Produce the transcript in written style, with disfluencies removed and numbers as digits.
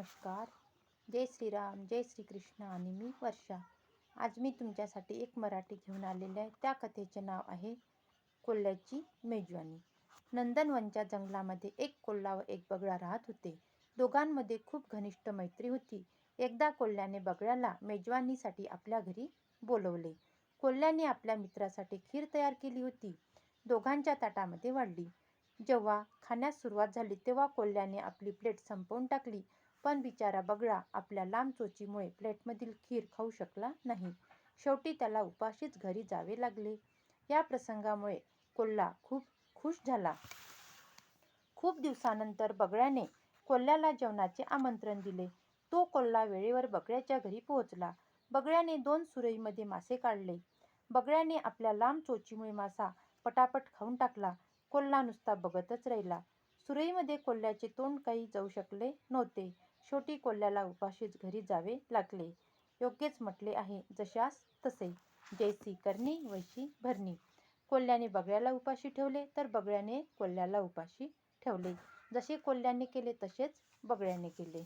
नमस्कार. जय श्रीराम, जय श्रीकृष्ण आणि मी वर्षा. आज मी तुमच्यासाठी एक मराठी घेऊन आलेले आहे. त्या कथेचे नाव आहे कोल्ह्याची मेजवानी. नंदनवनच्या जंगलामध्ये एक कोल्हा व एक बगळा राहत होते. दोघांमध्ये खूप घनिष्ठ मैत्री होती. एकदा कोल्ह्याने बगळ्याला मेजवानीसाठी आपल्या घरी बोलवले. कोल्ह्याने आपल्या मित्रासाठी खीर तयार केली होती. दोघांच्या ताटामध्ये वाढली. जेव्हा खाण्यास सुरुवात झाली तेव्हा कोल्ह्याने आपली प्लेट संपवून टाकली, पण बिचारा बगळा आपल्या लांब चोचीमुळे प्लेटमधील खीर खाऊ शकला नाही. शेवटी त्याला उपाशीच घरी जावे लागले. या प्रसंगामुळे कोल्हा खूप खुश झाला. खूप दिवसानंतर बगळ्याने कोल्ह्याला जेवणाचे आमंत्रण दिले. तो कोल्हा वेळेवर बगळ्याच्या घरी पोहोचला. बगळ्याने 2 सुरईमध्ये मासे काढले. बगळ्याने आपल्या लांब चोचीमुळे मासा पटापट खाऊन टाकला. कोल्हा नुसता बघतच राहिला. सुरईमध्ये कोल्ह्याचे तोंड काही जाऊ शकले नव्हते. शेवटी कोल्ह्याला उपाशीच घरी जावे लागले. योग्यच म्हटले आहे, जशास तसे. जैसी करणी वैसी भरणी. कोल्ह्याने बगळ्याला उपाशी ठेवले तर बगळ्याने कोल्ह्याला उपाशी ठेवले. जसे कोल्ह्याने केले तसेच बगळ्याने केले.